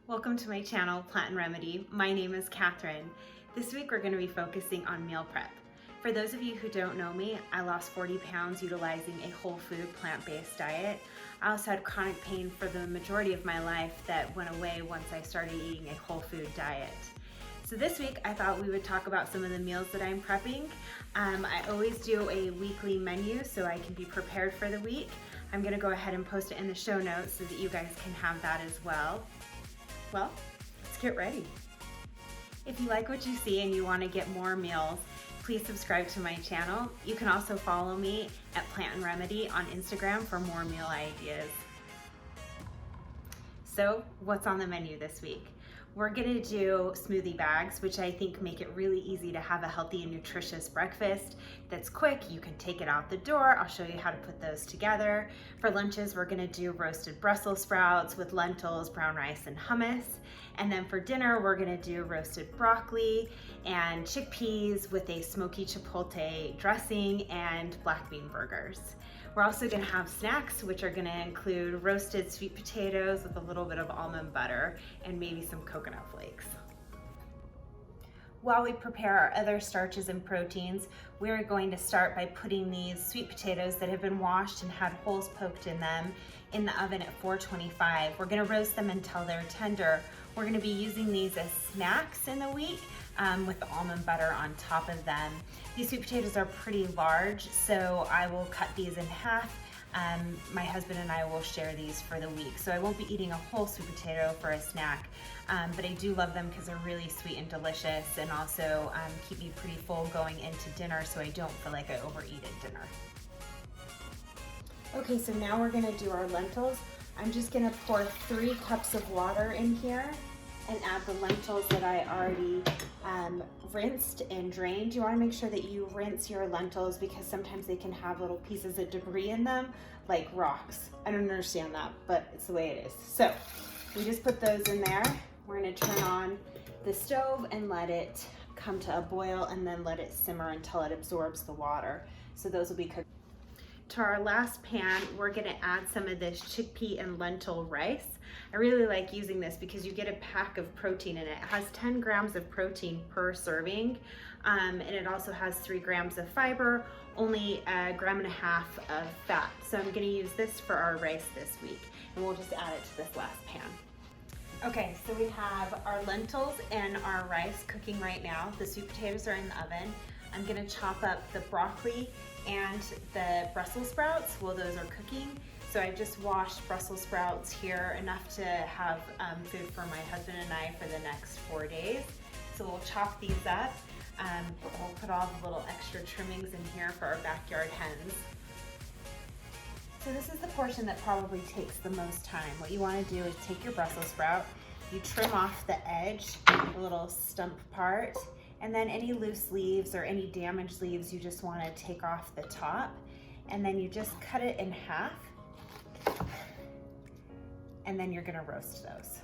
Welcome to my channel, Plant and Remedy. My name is Catherine. This week we're going to be focusing on meal prep. For those of you who don't know me, I lost 40 pounds utilizing a whole food plant-based diet. I also had chronic pain for the majority of my life that went away once I started eating a whole food diet. So this week I thought we would talk about some of the meals that I'm prepping. I always do a weekly menu so I can be prepared for the week. I'm going to go ahead and post it in the show notes so that you guys can have that as well. Well, let's get ready. If you like what you see and you want to get more meals, please subscribe to my channel. You can also follow me at Plant and Remedy on Instagram for more meal ideas. So, what's on the menu this week? We're gonna do smoothie bags, which I think make it really easy to have a healthy and nutritious breakfast that's quick. You can take it out the door. I'll show you how to put those together. For lunches, we're gonna do roasted Brussels sprouts with lentils, brown rice, and hummus. And then for dinner, we're gonna do roasted broccoli and chickpeas with a smoky chipotle dressing and black bean burgers. We're also gonna have snacks, which are gonna include roasted sweet potatoes with a little bit of almond butter and maybe some coconut flakes. While we prepare our other starches and proteins, we're going to start by putting these sweet potatoes that have been washed and had holes poked in them in the oven at 425. We're gonna roast them until they're tender. We're gonna be using these as snacks in the week with the almond butter on top of them. These sweet potatoes are pretty large, so I will cut these in half. My husband and I will share these for the week. So I won't be eating a whole sweet potato for a snack, but I do love them because they're really sweet and delicious, and also keep me pretty full going into dinner so I don't feel like I overeat at dinner. Okay, so now we're gonna do our lentils. I'm just gonna pour 3 cups of water in here and add the lentils that I already rinsed and drained. You wanna make sure that you rinse your lentils because sometimes they can have little pieces of debris in them, like rocks. I don't understand that, but it's the way it is. So we just put those in there. We're gonna turn on the stove and let it come to a boil and then let it simmer until it absorbs the water. So those will be cooked. To our last pan, we're gonna add some of this chickpea and lentil rice. I really like using this because you get a pack of protein in it. It has 10 grams of protein per serving, and it also has 3 grams of fiber, only 1.5 grams of fat. So I'm gonna use this for our rice this week, and we'll just add it to this last pan. Okay, so we have our lentils and our rice cooking right now. The sweet potatoes are in the oven. I'm gonna chop up the broccoli and the Brussels sprouts while those are cooking. So I've just washed Brussels sprouts here, enough to have food for my husband and I for the next 4 days. So we'll chop these up. We'll put all the little extra trimmings in here for our backyard hens. So this is the portion that probably takes the most time. What you wanna do is take your Brussels sprout, you trim off the edge, the little stump part, and then any loose leaves or any damaged leaves you just wanna take off the top, and then you just cut it in half, and then you're gonna roast those.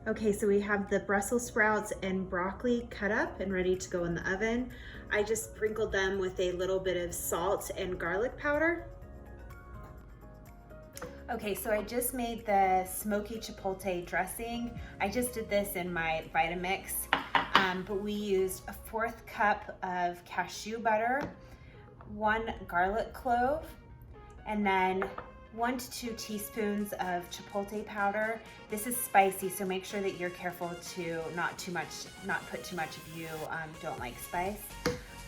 Okay, so we have the Brussels sprouts and broccoli cut up and ready to go in the oven. I just sprinkled them with a little bit of salt and garlic powder. Okay, so I just made the smoky chipotle dressing. I just did this in my Vitamix, but we used a 1/4 cup of cashew butter, 1 garlic clove, and then 1 to 2 teaspoons of chipotle powder. This is spicy, so make sure that you're careful to not put too much if you don't like spice.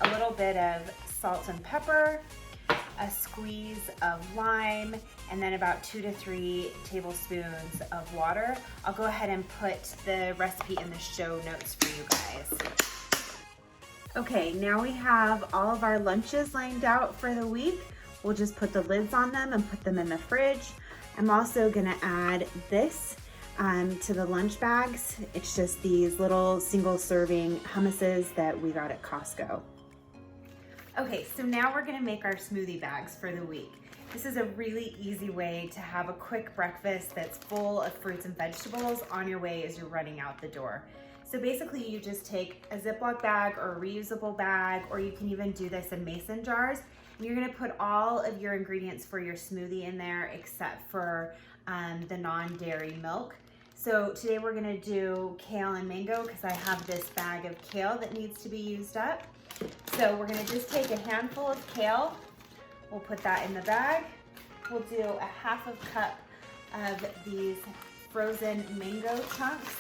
A little bit of salt and pepper, a squeeze of lime, and then about 2 to 3 tablespoons of water. I'll go ahead and put the recipe in the show notes for you guys. Okay, now we have all of our lunches lined out for the week. We'll just put the lids on them and put them in the fridge. I'm also gonna add this to the lunch bags. It's just these little single serving hummuses that we got at Costco. Okay, so now we're gonna make our smoothie bags for the week. This is a really easy way to have a quick breakfast that's full of fruits and vegetables on your way as you're running out the door. So basically you just take a Ziploc bag or a reusable bag, or you can even do this in mason jars, You're gonna put all of your ingredients for your smoothie in there except for the non-dairy milk. So today we're gonna do kale and mango because I have this bag of kale that needs to be used up. So we're gonna just take a handful of kale. We'll put that in the bag. We'll do a half a cup of these frozen mango chunks.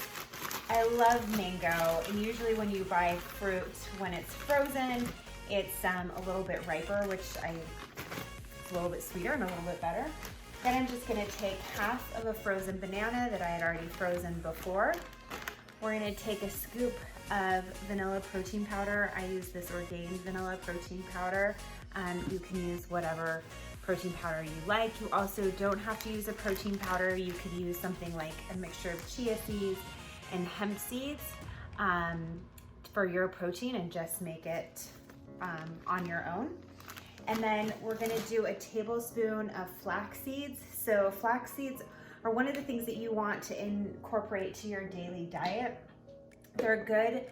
I love mango, and usually when you buy fruit, when it's frozen, it's a little bit riper, it's a little bit sweeter and a little bit better. Then I'm just gonna take half of a frozen banana that I had already frozen before. We're gonna take a scoop of vanilla protein powder. I use this Ordained vanilla protein powder. You can use whatever protein powder you like. You also don't have to use a protein powder. You could use something like a mixture of chia seeds and hemp seeds for your protein and just make it on your own. And then we're gonna do a tablespoon of flax seeds. So flax seeds are one of the things that you want to incorporate to your daily diet. They're good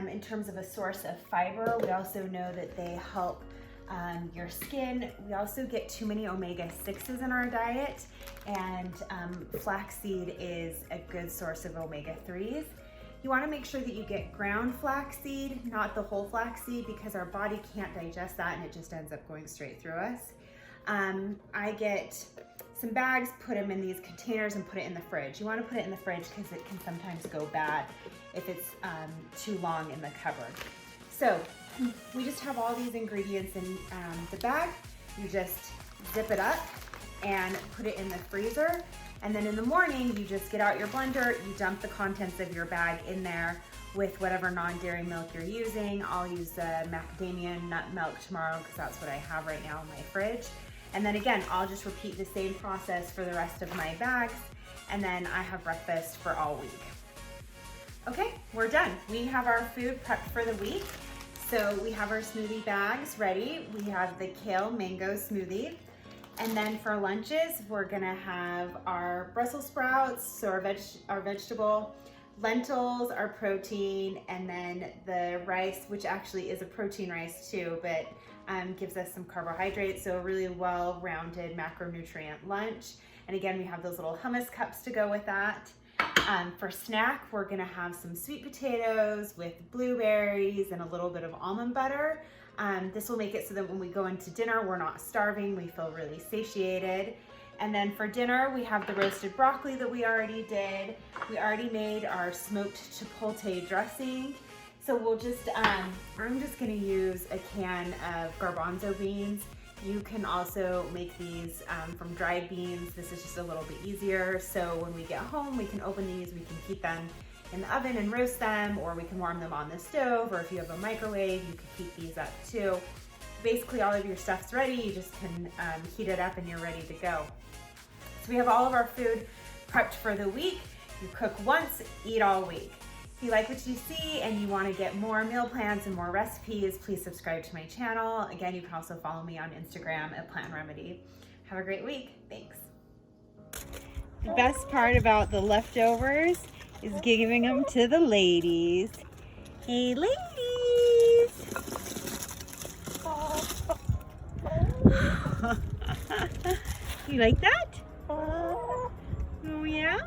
in terms of a source of fiber. We also know that they help your skin. We also get too many omega-6s in our diet, and flaxseed is a good source of omega-3s. You want to make sure that you get ground flaxseed, not the whole flaxseed, because our body can't digest that and it just ends up going straight through us. I get some bags, put them in these containers and put it in the fridge. You want to put it in the fridge because it can sometimes go bad if it's too long in the cupboard. So we just have all these ingredients in the bag. You just zip it up and put it in the freezer. And then in the morning, you just get out your blender, you dump the contents of your bag in there with whatever non-dairy milk you're using. I'll use the macadamia nut milk tomorrow because that's what I have right now in my fridge. And then again, I'll just repeat the same process for the rest of my bags. And then I have breakfast for all week. Okay, we're done. We have our food prepped for the week. So we have our smoothie bags ready. We have the kale mango smoothie. And then for lunches, we're gonna have our Brussels sprouts, so our vegetable, lentils, our protein, and then the rice, which actually is a protein rice too, but gives us some carbohydrates, so a really well-rounded macronutrient lunch. And again, we have those little hummus cups to go with that. For snack, we're gonna have some sweet potatoes with blueberries and a little bit of almond butter. This will make it so that when we go into dinner, we're not starving, we feel really satiated. And then for dinner, we have the roasted broccoli that we already did. We already made our smoked chipotle dressing. So we'll just, I'm just gonna use a can of garbanzo beans. You can also make these from dried beans. This is just a little bit easier. So when we get home, we can open these, we can keep them in the oven and roast them, or we can warm them on the stove, or if you have a microwave, you can heat these up too. Basically all of your stuff's ready, you just can heat it up and you're ready to go. So we have all of our food prepped for the week. You cook once, eat all week. If you like what you see and you want to get more meal plans and more recipes, please subscribe to my channel. Again, you can also follow me on Instagram at Plant Remedy. Have a great week. Thanks. The best part about the leftovers is giving them to the ladies. Hey, ladies! You like that? Oh, yeah?